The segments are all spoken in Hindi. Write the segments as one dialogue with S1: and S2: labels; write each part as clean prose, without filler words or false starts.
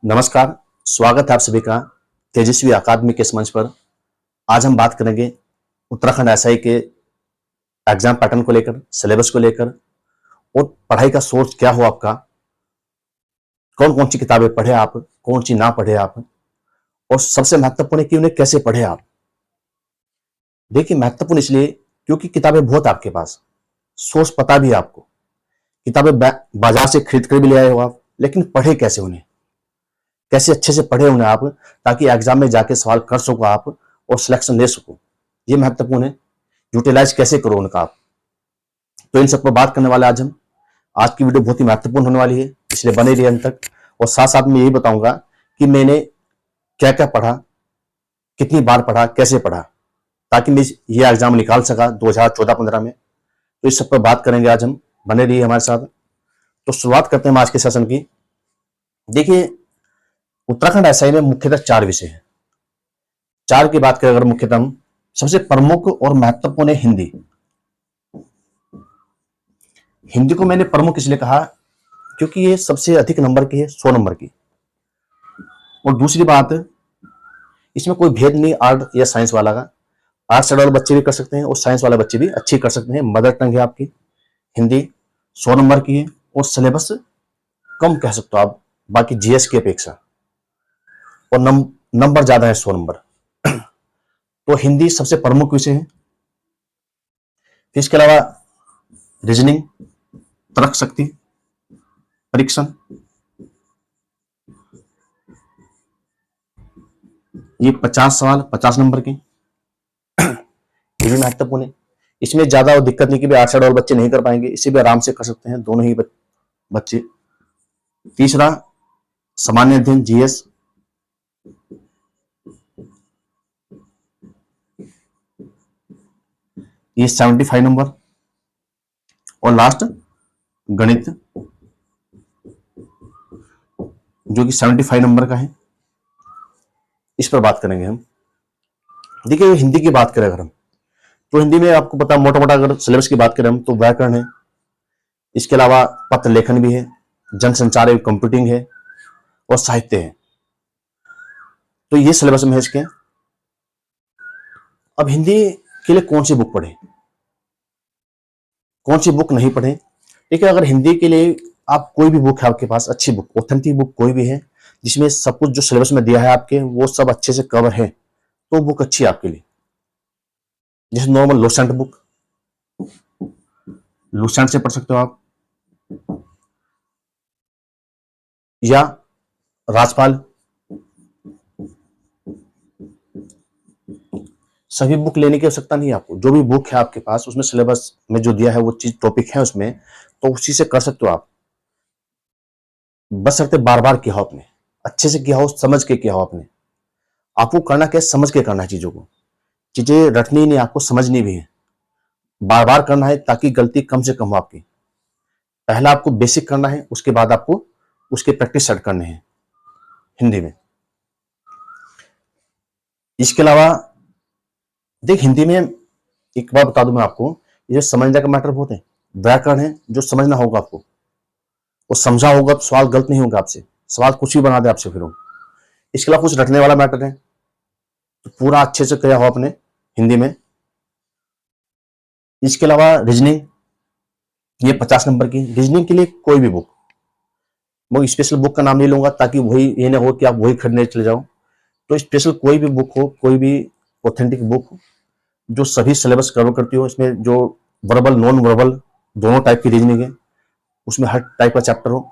S1: नमस्कार। स्वागत है आप सभी का तेजस्वी अकादमी के इस मंच पर। आज हम बात करेंगे उत्तराखंड एसआई के एग्जाम पैटर्न को लेकर, सिलेबस को लेकर और पढ़ाई का सोर्स क्या हो आपका, कौन कौन सी किताबें पढ़े आप, कौन सी ना पढ़े आप, और सबसे महत्वपूर्ण है कि उन्हें कैसे पढ़े आप। देखिए, महत्वपूर्ण इसलिए क्योंकि किताबें बहुत आपके पास, सोर्स पता भी है आपको, किताबें बाजार से खरीद कर भी ले आए हो आप, लेकिन पढ़े कैसे उन्हें, कैसे अच्छे से पढ़े उन्हें आप, ताकि एग्जाम में जाके सवाल कर सको आप और सिलेक्शन ले सको। ये महत्वपूर्ण है। यूटिलाइज कैसे करो उनका आप, तो इन सब पर बात करने वाले आज हम। आज की वीडियो बहुत ही महत्वपूर्ण होने वाली है, इसलिए बने रहिए अंत तक। और साथ साथ में यही बताऊंगा कि मैंने क्या क्या पढ़ा, कितनी बार पढ़ा, कैसे पढ़ा, ताकि मैं ये एग्जाम निकाल सका 2014-15 में। तो इस सब पर बात करेंगे आज हम, बने रहिए हमारे साथ। तो शुरुआत करते हैं आज के सेशन की। देखिए, उत्तराखंड एसआई में मुख्यतः 4 विषय हैं। 4 की बात करें अगर मुख्यतः हम, सबसे प्रमुख और महत्वपूर्ण है हिंदी। हिंदी को मैंने प्रमुख इसलिए कहा क्योंकि ये सबसे अधिक नंबर की है, 100 नंबर की। और दूसरी बात, इसमें कोई भेद नहीं आर्ट या साइंस वाला का। आर्ट्स वाले बच्चे भी कर सकते हैं और साइंस वाले बच्चे भी अच्छी कर सकते हैं। मदर टंग है आपकी हिंदी, 100 नंबर की है और सिलेबस कम कह सकते हो आप बाकी जीएस की अपेक्षा, और नंबर ज्यादा है, 100 नंबर। तो हिंदी सबसे प्रमुख विषय है। इसके अलावा रीजनिंग, तर्क शक्ति, परीक्षण, ये 50 सवाल 50 नंबर के, ये भी महत्वपूर्ण है। इसमें ज्यादा दिक्कत नहीं कि भी 8 वाले बच्चे नहीं कर पाएंगे, इसे भी आराम से कर सकते हैं दोनों ही बच्चे। तीसरा, सामान्य अध्ययन जीएस, ये 75 नंबर। और लास्ट गणित, जो कि 75 नंबर का है। इस पर बात करेंगे हम। देखिए, हिंदी की बात करें अगर हम, तो हिंदी में आपको पता मोटा मोटा अगर सिलेबस की बात करें हम, तो व्याकरण है, इसके अलावा पत्र लेखन भी है, जनसंचार एवं कंप्यूटिंग है और साहित्य है। तो ये सिलेबस में है इसके। अब हिंदी के लिए कौन सी बुक पढ़े, कौन सी बुक नहीं पढ़े। देखिए, अगर हिंदी के लिए आप कोई भी बुक है आपके पास, अच्छी बुक, ऑथेंटिक बुक कोई भी है, जिसमें सब कुछ जो सिलेबस में दिया है आपके वो सब अच्छे से कवर है, तो बुक अच्छी है आपके लिए। जैसे नॉर्मल लुसेंट बुक, लुसेंट से पढ़ सकते हो आप, या राजपाल, सभी बुक लेने की आवश्यकता नहीं है आपको। जो भी बुक है आपके पास, उसमें सिलेबस में जो दिया है वो चीज टॉपिक है उसमें, तो उसी से कर सकते हो आप। बस सकते बार बार किया हो आपने, अच्छे से किया हो, समझ के किया हो आपने। आपको करना क्या है, समझ के करना है चीजों को। चीजें रटनी नहीं, आपको समझनी भी है, बार बार करना है ताकि गलती कम से कम हो आपकी। पहला आपको बेसिक करना है, उसके बाद आपको उसके प्रैक्टिस सेट करने हैं हिंदी में। इसके अलावा देख, हिंदी में एक बात बता दूं मैं आपको, ये समझने का मैटर बहुत है। व्याकरण है जो समझना होगा आपको, वो समझा होगा तो सवाल गलत नहीं होगा आपसे, सवाल कुछ भी बना दे आपसे फिर वो। इसके अलावा कुछ रटने वाला मैटर है, तो पूरा अच्छे से किया हो आपने हिंदी में। इसके अलावा रीजनिंग, ये 50 नंबर की। रीजनिंग के लिए कोई भी बुक, मैं स्पेशल बुक का नाम नहीं लूंगा ताकि वही ये ना हो कि आप वही खरीदने चले जाओ। तो स्पेशल कोई भी बुक हो, कोई भी ऑथेंटिक बुक जो सभी सिलेबस कवर करती हो, इसमें जो वर्बल नॉन वर्बल दोनों टाइप की रीजनिंग है, उसमें हर टाइप का चैप्टर हो,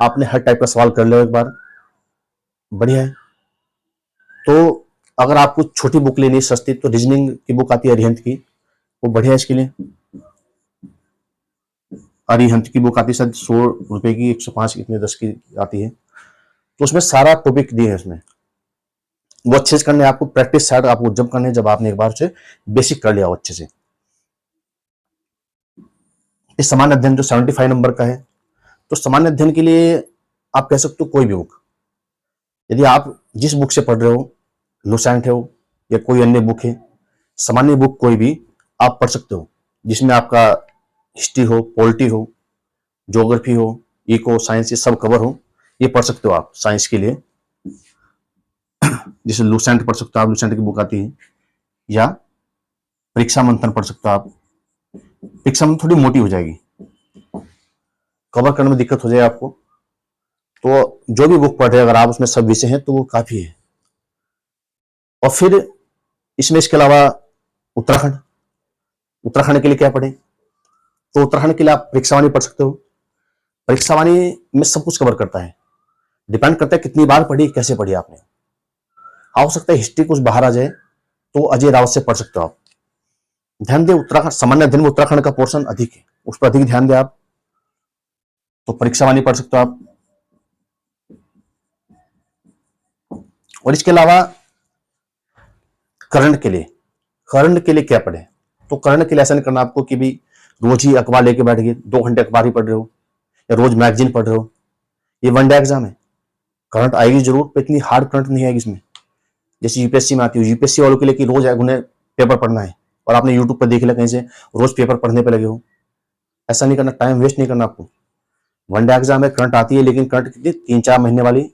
S1: आपने हर टाइप का सवाल कर लिया एक बार, बढ़िया है। तो अगर आपको छोटी बुक लेनी है सस्ती, तो रीजनिंग की बुक आती है अरिहंत की, वो बढ़िया है इसके लिए। अरिहंत की बुक आती है शायद 100 रुपए की, 105 कितने 10 की आती है। तो उसमें सारा टॉपिक दिए है उसमें, वो अच्छे से करने आपको। प्रैक्टिस सेट आपको जब करने, जब आपने एक बार से बेसिक कर लिया हो अच्छे से। इस सामान्य अध्ययन जो 75 नंबर का है, तो सामान्य अध्ययन के लिए आप कह सकते हो कोई भी बुक। यदि आप जिस बुक से पढ़ रहे हो, लुसेंट हो या कोई अन्य बुक है, सामान्य बुक कोई भी आप पढ़ सकते हो, जिसमें आपका हिस्ट्री हो, पॉलिटी हो, ज्योग्राफी हो, इको, साइंस, ये सब कवर हो, ये पढ़ सकते हो आप साइंस के लिए। जैसे लूसेंट पढ़ सकते हो आप, लूसेंट की बुक आती है, या परीक्षा मंथन पढ़ सकते हो आप। परीक्षा मंथन थोड़ी मोटी हो जाएगी, कवर करने में दिक्कत हो जाएगी आपको, तो जो भी बुक पढ़ रहे हैं अगर आप उसमें सब विषय हैं तो वो काफी है। और फिर इसमें इसके अलावा उत्तराखंड, उत्तराखंड के लिए क्या पढ़े, तो उत्तराखंड के लिए आप परीक्षावाणी पढ़ सकते हो। परीक्षावाणी में सब कुछ कवर करता है, डिपेंड करता है कितनी बार पढ़ी, कैसे पढ़ी आपने। हो सकता है हिस्ट्री कुछ बाहर आ जाए तो अजय रावत से पढ़ सकते हो आप। ध्यान दें, उत्तराखंड सामान्य अध्ययन में उत्तराखंड का पोर्शन अधिक है, उस पर अधिक ध्यान दें आप, तो परीक्षावाणी पढ़ सकते हो आप। और इसके अलावा करंट के लिए, करंट के लिए क्या पढ़े, तो करंट के लिए ऐसा नहीं करना आपको कि भी रोज ही अखबार लेके बैठ गए 2 घंटे अखबार ही पढ़ रहे हो, या रोज मैगजीन पढ़ रहे हो। ये वनडे एग्जाम है, करंट आएगी जरूर, पर इतनी हार्ड करंट नहीं आएगी इसमें, जैसे यूपीएससी में आती है। यूपीएससी वालों के लिए कि रोज उन्हें पेपर पढ़ना है, और आपने यूट्यूब पर देख लिया कहीं से रोज पेपर पढ़ने पे लगे हो, ऐसा नहीं करना, टाइम वेस्ट नहीं करना आपको। वनडे एग्जाम में करंट आती है, लेकिन करंट कितनी 3-4 महीने वाली,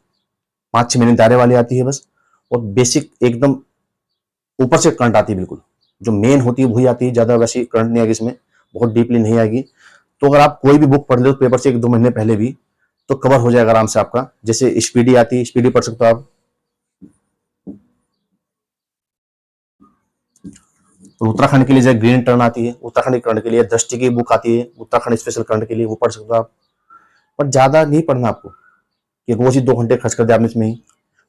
S1: 5-6 महीने दायरे वाली आती है बस, और बेसिक एकदम ऊपर से करंट आती है, बिल्कुल जो मेन होती है वही आती है, ज्यादा वैसी करंट नहीं आएगी इसमें, बहुत डीपली नहीं आएगी। तो अगर आप कोई भी बुक पढ़ लो पेपर से 1-2 महीने पहले भी, तो कवर हो जाएगा आराम से आपका। जैसे स्पीडी आती है, स्पीडी पढ़ सकते हो आप। तो उत्तराखंड के लिए जो ग्रीन टर्न आती है, उत्तराखंड करंट के लिए दृष्टि की बुक आती है उत्तराखंड स्पेशल करंट के लिए, वो पढ़ सकते हो आप। पर ज्यादा नहीं पढ़ना आपको कि रोज ही 2 घंटे खर्च कर दिया आपने इसमें ही,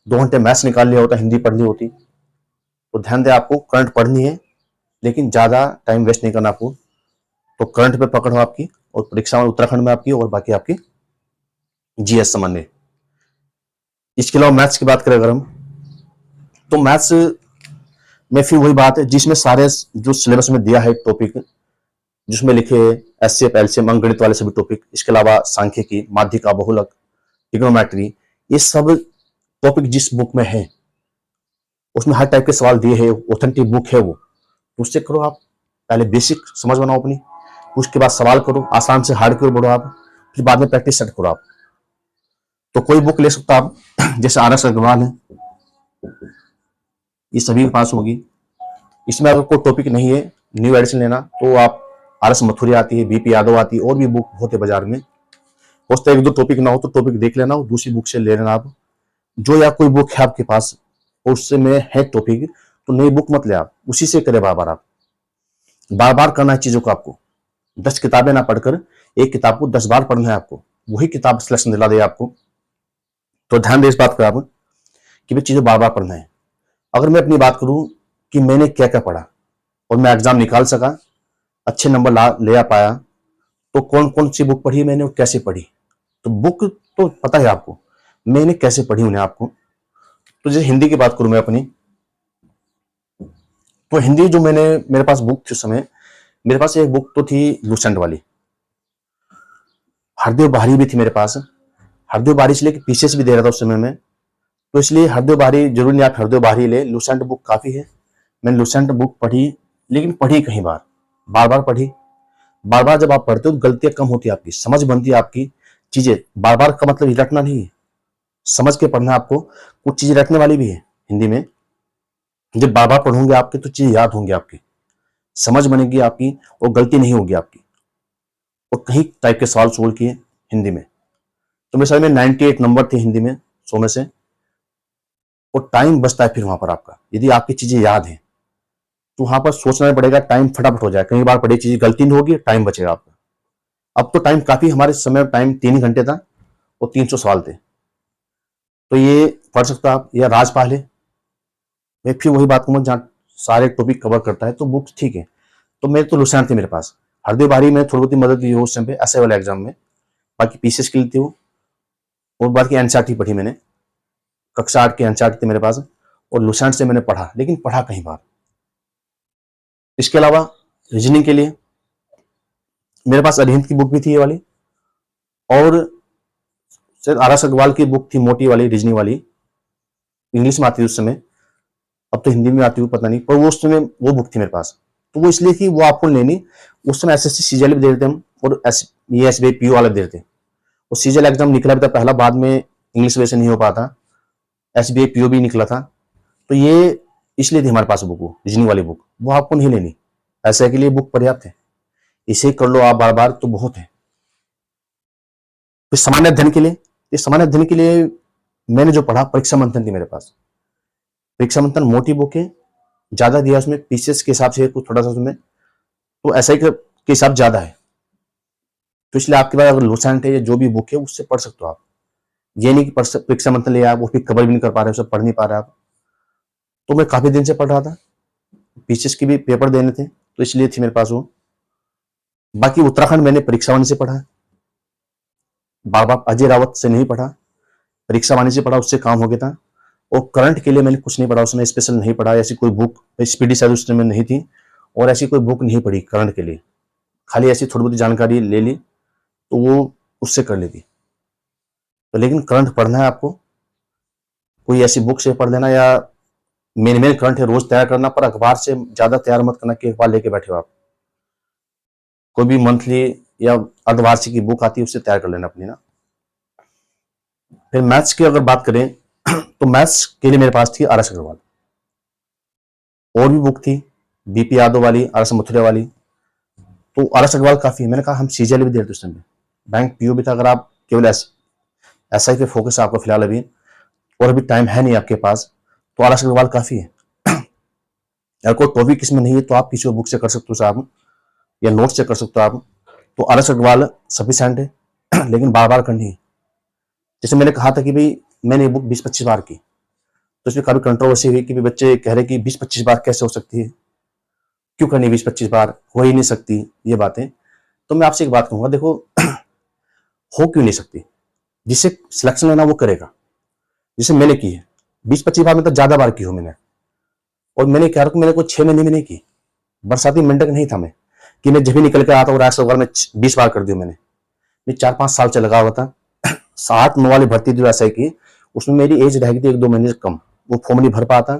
S1: 2 घंटे मैथ्स निकाल लिया होता, हिंदी पढ़ ली होती। तो ध्यान दें, आपको करंट पढ़नी है, लेकिन ज्यादा टाइम वेस्ट नहीं करना आपको। तो करंट पे पकड़ हो आपकी, और परीक्षा उत्तराखंड में आपकी, और बाकी आपकी जीएस सामान्य। इसके अलावा मैथ्स की बात करें अगर हम, तो मैथ्स में फिर वही बात है, जिसमें सारे जो सिलेबस में दिया है टॉपिक, जिसमें लिखे एचसीएफ एलसीएम अंकगणित वाले सभी टॉपिक, इसके अलावा सांख्यिकी, माध्यिका, बहुलक, ट्रिग्नोमेट्री, ये सब टॉपिक जिस बुक में है उसमें हर टाइप के सवाल दिए हैं, ऑथेंटिक बुक है वो, तो उससे करो आप। पहले बेसिक समझ बनाओ अपनी, उसके बाद सवाल करो, आसान से हार्ड की ओर बढ़ो आप, फिर बाद में प्रैक्टिस सेट करो आप। तो कोई बुक ले सकते हो आप, जैसे आर एस अग्रवाल है, ये सभी के पास होगी। इसमें अगर कोई टॉपिक नहीं है, न्यू एडिशन लेना, तो आप आर एस मथुरी आती है, बीपी यादव आती है, और भी बुक बहुत है बाजार में। हो सकता है 1-2 टॉपिक ना हो तो टॉपिक देख लेना, दूसरी बुक से ले लेना आप। जो या कोई बुक है आपके पास और उससे में है टॉपिक, तो नई बुक मत ले आप, उसी से करें बार बार। आप बार बार करना है चीजों को, आपको 10 किताबें ना पढ़कर एक किताब को 10 बार पढ़ना है आपको, वही किताब सिलेक्शन दिला दे आपको। तो ध्यान दे इस बात पर आप कि भी चीजें बार बार पढ़ना है। अगर मैं अपनी बात करूं कि मैंने क्या क्या पढ़ा और मैं एग्जाम निकाल सका, अच्छे नंबर ले आ पाया, तो कौन कौन सी बुक पढ़ी मैंने और कैसे पढ़ी। तो बुक तो पता है आपको, मैंने कैसे पढ़ी उन्हें आपको। तो जैसे हिंदी की बात करूं मैं अपनी, तो हिंदी जो मेरे पास बुक थी उस समय, मेरे पास एक बुक तो थी लूसेंट वाली, हरदेव बाहरी भी थी मेरे पास। हरदेव बाहरी इसलिए कि पीसीएस भी दे रहा था उस समय में, तो इसलिए हरदेव बाहरी जरूरी नहीं आप हरदेव बाहरी ले, लूसेंट बुक काफी है। मैंने लूसेंट बुक पढ़ी, लेकिन पढ़ी कहीं बार बार पढ़ी। बार बार जब आप पढ़ते हो तो गलतियां कम होती है आपकी, समझ बनती है आपकी। चीजें बार बार का मतलब रटना नहीं है, समझ के पढ़ना आपको। कुछ चीजें रटने वाली भी है हिंदी में, जब बार बार पढ़ोगे आपके तो चीजें याद होंगी आपकी, समझ बनेगी आपकी, और गलती नहीं होगी आपकी। और कई टाइप के सवाल सोल्व किए हिंदी में, तो मेरे साथ में 98 नंबर थे हिंदी में 100 में से। और टाइम बचता है फिर वहां पर आपका, यदि आपकी चीजें याद हैं तो वहां पर सोचना पड़ेगा, टाइम फटाफट हो जाए, कई बार पढ़ी चीज गलती नहीं होगी, टाइम बचेगा आपका। अब तो टाइम काफी, हमारे समय टाइम 3 घंटे था और 300 सवाल थे, तो ये पढ़ सकता आप। या राजपाल है, मैं फिर वही बात कहूंगा जहाँ सारे टॉपिक कवर करता है, तो बुक ठीक है। तो मेरे तो लुसेंट थे मेरे पास, हरदेव बारी में थोड़ी बहुत मदद दी हो उस समय पे ऐसे वाले एग्जाम में, बाकी पीसीएस के लिए थी वो। और बाकी एनसीईआरटी पढ़ी मैंने, कक्षा 8 की एनसीईआरटी थी मेरे पास, और लुसेंट से मैंने पढ़ा, लेकिन पढ़ा कहीं बार। इसके अलावा रीजनिंग के लिए मेरे पास अरिहंत की बुक भी थी ये वाली, और आर एस अग्रवाल की बुक थी मोटी वाली रीजनिंग वाली, इंग्लिश में आती थी उस समय, अब तो हिंदी में आती हुई पता नहीं, पर वो उस समय वो बुक थी मेरे पास। तो वो इसलिए थी, वो आपको लेनी, उस समय एसएससी सीजीएल भी दे देते हम, और ये एसबीआई पीओ वाले दे देते। और सीजीएल एग्जाम निकला भी था पहला, बाद में इंग्लिश वजह से नहीं हो पाता, एसबीआई पीओ भी निकला था, तो ये इसलिए थी हमारे पास बुक, वो रीजनिंग वाली बुक, वो आपको नहीं लेनी, ऐसे के लिए बुक पर्याप्त है, इसे कर लो आप बार बार तो बहुत है। फिर सामान्य अध्ययन के लिए, ये सामान्य अध्ययन के लिए मैंने जो पढ़ा, परीक्षा मंथन थी मेरे पास। परीक्षा मंथन मोटी बुक है, ज्यादा दिया उसमें, पीसेस के हिसाब से कुछ थोड़ा सा उसमें, तो ऐसा ही के हिसाब ज्यादा है, तो इसलिए आपके पास अगर लूसेंट है या जो भी बुक है उससे पढ़ सकते हो आप। ये नहीं कि परीक्षा मंथन ले आप वो फिर कवर भी नहीं कर पा रहे, उसे पढ़ नहीं पा रहे आप। तो मैं काफी दिन से पढ़ रहा था, पीसीएस के भी पेपर देने थे, तो इसलिए थी मेरे पास वो। बाकी उत्तराखंड मैंने परीक्षा वाणी से पढ़ा, बार बार अजय रावत से नहीं पढ़ा, परीक्षा वाणी से पढ़ा, उससे काम हो गया था। और करंट के लिए मैंने कुछ नहीं पढ़ा उसमें, स्पेशल नहीं पढ़ा, ऐसी कोई बुक स्पीडी शायद उस टाइम में नहीं थी, और ऐसी कोई बुक नहीं पढ़ी करंट के लिए, खाली ऐसी थोड़ी बहुत जानकारी ले ली तो वो उससे कर ली थी। तो लेकिन करंट पढ़ना है आपको, कोई ऐसी बुक से पढ़ लेना, या मेन करंट है रोज तैयार करना, पर अखबार से ज्यादा तैयार मत करना कि अखबार लेके बैठे हो आप। कोई भी मंथली या अर्धवार्षिक की बुक आती है उससे तैयार कर लेना अपनी ना। फिर मैथ्स की अगर बात करें तो मैथ्स के लिए मेरे पास थी आर एस अग्रवाल, और भी बुक थी बीपी यादव वाली, आर एस मथुरा वाली, तो आर एस अग्रवाल काफी है। मैंने कहा हम सीजीएल भी दे रहे थे उस टाइम पे, बैंक पीओ भी था। अगर आप केवल एसआई पे फोकस है आपका फिलहाल अभी, और अभी टाइम है नहीं आपके पास, तो आर एस अग्रवाल काफी है। अगर कोई टॉपिक इसमें नहीं है तो आप किसी बुक से कर सकते हो साहब, या नोट से कर सकते हो आप, तो आर एस अग्रवाल सफिशिएंट है। लेकिन बार बार करनी है। जैसे मैंने कहा था कि भाई मैंने ये बुक 20-25 बार की, तो इसमें काफी कंट्रोवर्सी हुई कि बच्चे कह रहे कि 20-25 बार कैसे हो सकती है, क्यों करनी 20-25 बार, हो ही नहीं सकती ये बातें। तो मैं आपसे एक बात कहूंगा, देखो हो क्यों नहीं सकती, जिसे सिलेक्शन लेना वो करेगा, जिसे मैंने की है 20-25 बार, मतलब ज्यादा बार की हो मैंने। और मैंने कह रहा हूं मैंने कोई 6 महीने में नहीं की, बरसाती मेंढक नहीं था मैं कि मैं जब भी निकल के आता हूँ रात में 20 बार कर दी मैं 4-5 साल से लगा हुआ था। 7-9 वाली भर्ती थी एसआई की, उसमें मेरी एज रह गई थी 1-2 महीने से कम, वो फॉर्म नहीं भर पाता,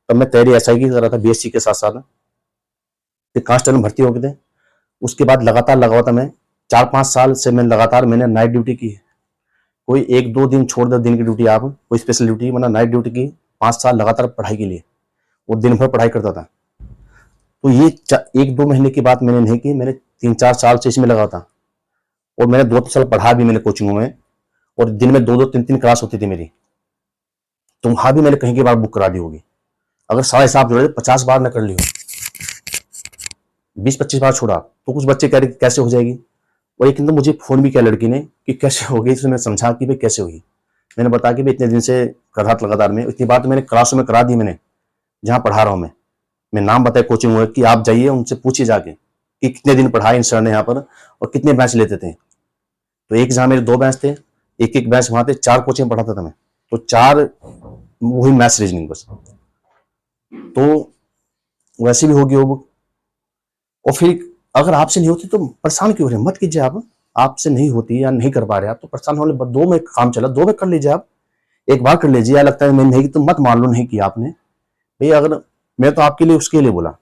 S1: तब मैं तैयारी एसआई की कर रहा था बीएससी के साथ साथ। फिर कांस्टेबल में भर्ती हो गए थे, उसके बाद लगातार लगा हुआ था मैं 4-5 साल से, मैं लगातार मैंने नाइट ड्यूटी की है। कोई 1-2 दिन छोड़ दो दिन की ड्यूटी, आप कोई स्पेशल ड्यूटी, मतलब नाइट ड्यूटी की 5 साल लगातार पढ़ाई के लिए, वो दिन भर पढ़ाई करता था। तो ये 1-2 महीने की बात मैंने नहीं की, मैंने 3-4 साल से इसमें लगा था। और मैंने 2-3 साल पढ़ा भी मैंने कोचिंगों में, और दिन में 2-2, 3-3 क्लास होती थी मेरी। तो वहां भी मैंने कहीं की बार बुक करा दी होगी, अगर सारा हिसाब जोड़े 50 बार न कर ली हो, 20-25 बार छोड़ा, तो कुछ बच्चे कह रहे कैसे हो जाएगी। और एक दिन मुझे फोन भी किया लड़की ने कि कैसे हो गई, इसमें समझा कि भाई कैसे हुई। मैंने बताया कि भाई इतने दिन से कर रहा था लगातार में, इतनी बार तो मैंने क्लासों में करा दी, मैंने जहां पढ़ा रहा हूं मैं नाम बताया कोचिंग में कि आप जाइए उनसे पूछिए जाके कि कितने दिन पढ़ाए इन सर ने यहाँ पर, और कितने बैच लेते थे। तो एक जहां मेरे 2 बैच थे, एक बैच वहां थे, 4 कोचिंग पढ़ाता था मैं, तो 4 वही मैथ्स रीजनिंग बस। तो वैसे भी होगी वो बुक। और फिर अगर आपसे नहीं होती तो परेशान क्यों हो रहे, मत कीजिए आप, आपसे नहीं होती या नहीं कर पा रहे आप तो परेशान होने, 2 में काम चला, 2 में कर लीजिए आप, एक बार कर लीजिए। या लगता है मैं नहीं तो मत मान लो नहीं किया आपने भाई। अगर मैं तो आपके लिए उसके लिए बोला,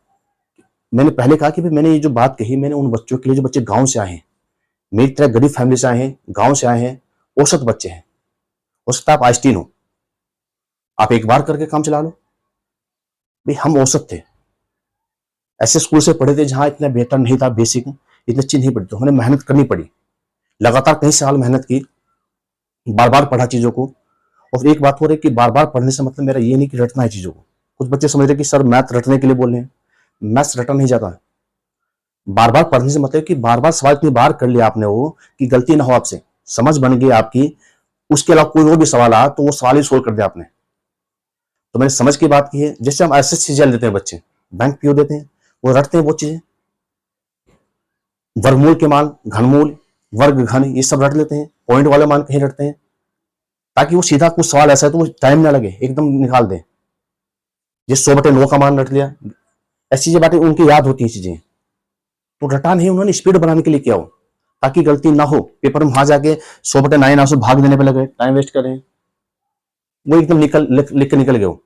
S1: मैंने पहले कहा कि भाई मैंने ये जो बात कही मैंने उन बच्चों के लिए जो बच्चे गांव से आए हैं, मेरी तरह गरीब फैमिली से आए हैं, गांव से आए हैं, औसत बच्चे हैं, हो सकता है आप आइंस्टीन हो, आप एक बार करके काम चला लो। भाई हम औसत थे, ऐसे स्कूल से पढ़े थे जहां इतना बेहतर नहीं था, बेसिक इतनी अच्छी नहीं पढ़ी, तो हमें मेहनत करनी पड़ी, लगातार कई साल मेहनत की, बार बार पढ़ा चीजों को। और एक बात हो रही कि बार बार पढ़ने से मतलब मेरा ये नहीं कि रटना है चीजों को। कुछ बच्चे समझ रहे कि सर मैथ रटने के लिए बोल रहे हैं, मैथ्स रटा नहीं जाता। बार बार पढ़ने से मतलब कि बार बार सवाल इतनी बार कर लिया आपने वो कि गलती ना हो आपसे, समझ बन गई आपकी, उसके अलावा कोई और भी सवाल आया तो वो सवाल ही सोल्व कर दिया आपने। तो मैंने समझ की बात की है। जैसे हम ऐसे सीजीएल देते हैं बच्चे, बैंक पीओ देते हैं, वो रटते हैं वो चीजें, वर्गमूल के मान, घनमूल, वर्ग घन, ये सब रट लेते हैं, पॉइंट वाले मान कहीं रटते हैं, ताकि वो सीधा कुछ सवाल ऐसा है तो वो टाइम ना लगे, एकदम निकाल दें। ये 100/9 का मान रट लिया, ऐसी चीजें बातें उनकी याद होती है चीजें, तो रटा नहीं, उन्होंने स्पीड बनाने के लिए किया हो ताकि गलती ना हो, पेपर में वहां जाके 100/9 से भाग देने पे लगे, टाइम वेस्ट करें, वो एकदम लिख के निकल गए हो।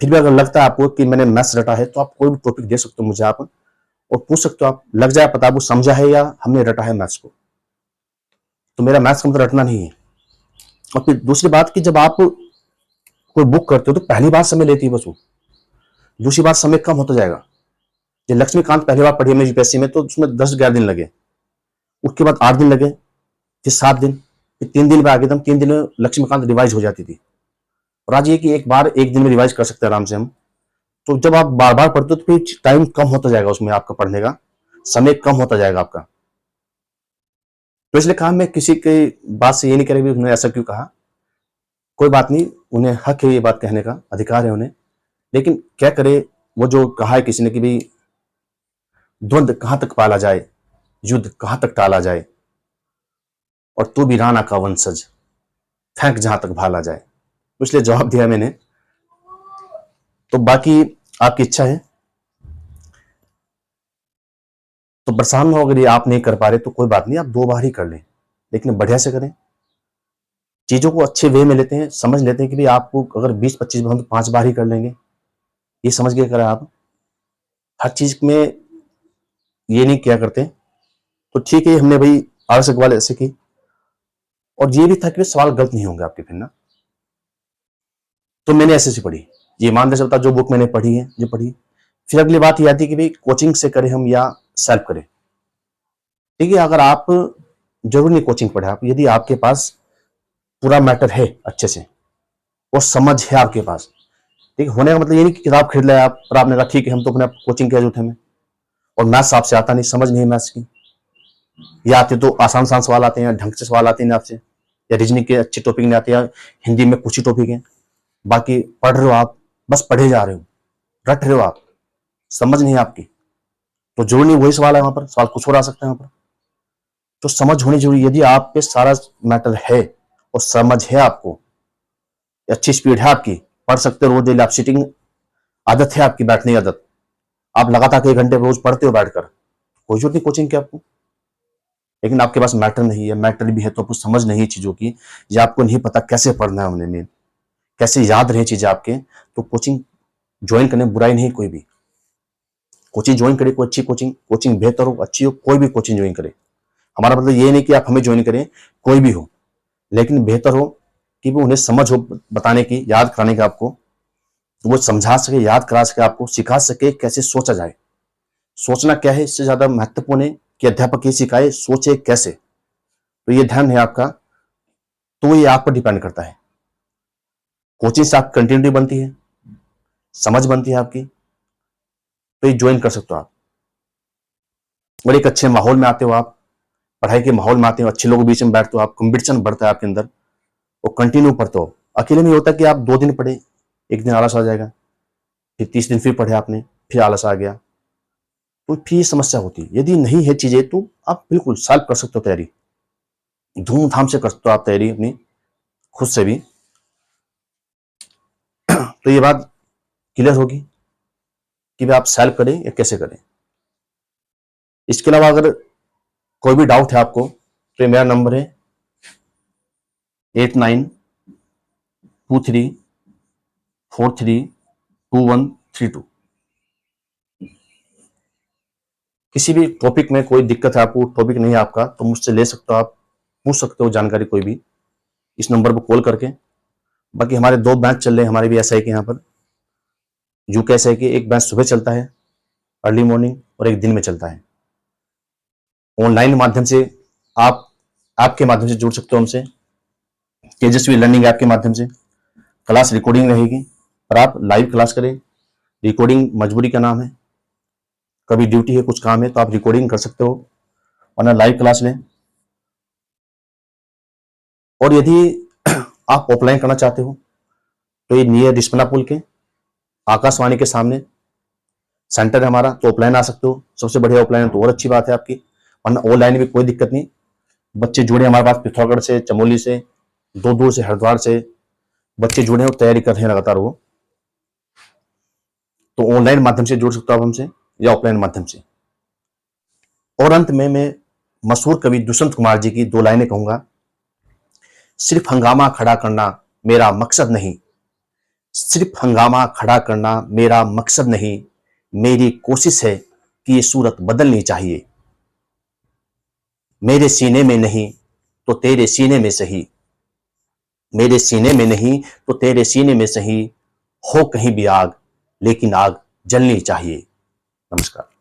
S1: फिर भी अगर लगता है आपको कि मैंने मैथ्स रटा है तो आप कोई भी टॉपिक दे सकते हो मुझे आप, और पूछ सकते हो आप, लग जाए पता वो समझा है या हमने रटा है मैथ्स को। तो मेरा मैथ्स का मतलब रटना नहीं है। और फिर दूसरी बात कि जब आप कोई बुक करते हो तो पहली बार समय लेती है बस वो, दूसरी बार समय कम होता जाएगा। ये लक्ष्मीकांत पहली बार पढ़ी हमें यूपीएससी में तो उसमें 10-11 दिन लगे, उसके बाद 8 दिन लगे, फिर 7 दिन, फिर 3 दिन पे आ गए, 3 दिन में लक्ष्मीकांत रिवाइज हो जाती थी। और आज ये कि एक बार एक दिन में रिवाइज कर सकते हैं आराम से हम। तो जब आप बार बार पढ़ते हो तो फिर टाइम कम होता जाएगा, उसमें आपका पढ़ने का समय कम होता जाएगा आपका। तो इसलिए कहा, मैं किसी की बात से ये नहीं कह रही उन्होंने ऐसा क्यों कहा, कोई बात नहीं, उन्हें हक है ये बात कहने का, अधिकार है उन्हें। लेकिन क्या करे, वो जो कहा है किसी ने कि भाई द्वंद्व कहां तक पाला जाए, युद्ध कहां तक टाला जाए, और तू भी राणा का वंशज, फेंक जहां तक भाला जाए। तो इसलिए जवाब दिया मैंने। तो बाकी आपकी इच्छा है। तो परेशान हो, अगर ये आप नहीं कर पा रहे तो कोई बात नहीं, आप 2 बार ही कर लें, लेकिन बढ़िया से करें, चीजों को अच्छे वे में लेते हैं, समझ लेते हैं कि भाई आपको अगर 20-25 बार तो 5 बार ही कर लेंगे, ये समझ के करें आप। हर चीज में ये नहीं किया करते। तो ठीक है, हमने भाई आवश्यक वाले ऐसे की, और ये भी था कि सवाल गलत नहीं होंगे आपके फिर ना। तो मैंने ऐसे पढ़ी, ये ईमानदारी से बता, जो बुक मैंने पढ़ी है, जो पढ़ी। फिर अगली बात ये आती है कि भाई कोचिंग से करें हम या सेल्फ करें। ठीक है, अगर आप जरूर नहीं कोचिंग पढ़े, आप यदि आपके पास पूरा मैटर है अच्छे से और समझ है आपके पास, ठीक होने का मतलब ये नहीं कि किताब खरीद लाए आप और आपने कहा ठीक है हम तो अपने कोचिंग की जरूरत है हमें, और मैथ्स आपसे आता नहीं, समझ नहीं है मैथ्स की, या आते तो आसान आसान सवाल आते हैं, ढंग से सवाल आते हैं आपसे, या रीजनिंग के अच्छे टॉपिक नहीं आते, या हिंदी में कुछ ही टॉपिक है, बाकी पढ़ रहे हो आप, बस पढ़े जा रहे हो, रट रहे हो आप, समझ नहीं है आपकी, तो जरूर नहीं वही सवाल है वहां पर, सवाल कुछ और आ सकता है वहां पर। तो समझ होनी जरूरी। यदि आप पे सारा मैटर है और समझ है आपको, अच्छी स्पीड है आपकी, पढ़ सकते हो, रोज डेली आप सिटिंग आदत है आपकी, बैठने की आदत, आप लगातार 1 घंटे रोज पढ़ते हो बैठकर, कोई जरूरत नहीं कोचिंग की आपको। लेकिन आपके पास मैटर नहीं है, मैटर भी है तो आपको समझ नहीं है चीजों की, या आपको नहीं पता कैसे पढ़ना है उन्हें, कैसे याद रहे चीजें आपके, तो कोचिंग ज्वाइन करने बुराई नहीं कोई भी, कोचिंग ज्वाइन करे, कोई अच्छी कोचिंग, कोचिंग बेहतर हो अच्छी हो, कोई भी कोचिंग ज्वाइन करे। हमारा मतलब ये नहीं कि आप हमें ज्वाइन करें, कोई भी हो, लेकिन बेहतर हो कि वो उन्हें समझ हो बताने की, याद कराने की आपको, वो समझा सके, याद करा सके, आपको सिखा सके कैसे सोचा जाए। सोचना क्या है इससे ज्यादा महत्वपूर्ण है कि अध्यापक ये सिखाए सोचे कैसे। तो ये ध्यान है आपका, तो ये आप पर डिपेंड करता है। कोचिंग से आप कंटिन्यूटी बनती है, समझ बनती है आपकी, तो ये ज्वाइन कर सकते हो आप, और एक अच्छे माहौल में आते हो आप, पढ़ाई के माहौल में आते हो, अच्छे लोगों के बीच में बैठते हो आप, कंपटीशन बढ़ता है आपके अंदर, और कंटिन्यू पढ़ते हो। अकेले में होता है कि आप 2 दिन पढ़े, एक दिन आलस आ जाएगा, फिर 30 दिन फिर पढ़े आपने, फिर आलस आ गया, तो फिर समस्या होती है। यदि नहीं है चीजें तो आप बिल्कुल सॉल्व कर सकते हो, तैयारी धूमधाम से कर सकते हो आप, तैयारी अपनी खुद से भी। तो ये बात क्लियर होगी कि भाई आप सेल्फ करें या कैसे करें। इसके अलावा अगर कोई भी डाउट है आपको तो मेरा नंबर है 8923432132। किसी भी टॉपिक में कोई दिक्कत है आपको, टॉपिक नहीं है आपका, तो मुझसे ले सकते हो आप, पूछ सकते हो जानकारी कोई भी इस नंबर पर कॉल करके। बाकी हमारे 2 बैच चल रहे हैं हमारे भी एसआई के यहाँ पर, यूके एसआई के। एक बैच सुबह चलता है अर्ली मॉर्निंग, और एक दिन में चलता है। ऑनलाइन माध्यम से आप आपके माध्यम से जुड़ सकते हो हमसे, तेजस्वी लर्निंग ऐप के माध्यम से। क्लास रिकॉर्डिंग रहेगी, और आप लाइव क्लास करें, रिकॉर्डिंग मजबूरी का नाम है, कभी ड्यूटी है, कुछ काम है तो आप रिकॉर्डिंग कर सकते हो, वरना लाइव क्लास लें। और यदि आप ऑफलाइन करना चाहते हो तो ये नियर रिस्पना पुल के आकाशवाणी के सामने सेंटर है हमारा, तो ऑफलाइन आ सकते हो। सबसे बढ़िया ऑफलाइन है तो और अच्छी बात है आपकी, वरना ऑनलाइन भी कोई दिक्कत नहीं। बच्चे जुड़े हमारे पास पिथौरागढ़ से, चमोली से, दूर से, हरिद्वार से बच्चे जुड़े हैं और तैयारी कर रहे हैं लगातार वो। तो ऑनलाइन माध्यम से जुड़ सकते हो आप हमसे, या ऑफलाइन माध्यम से। और अंत में मैं मशहूर कवि दुष्यंत कुमार जी की 2 लाइनें कहूंगा। सिर्फ हंगामा खड़ा करना मेरा मकसद नहीं, सिर्फ हंगामा खड़ा करना मेरा मकसद नहीं, मेरी कोशिश है कि ये सूरत बदलनी चाहिए। मेरे सीने में नहीं तो तेरे सीने में सही, मेरे सीने में नहीं तो तेरे सीने में सही, हो कहीं भी आग, लेकिन आग जलनी चाहिए। नमस्कार।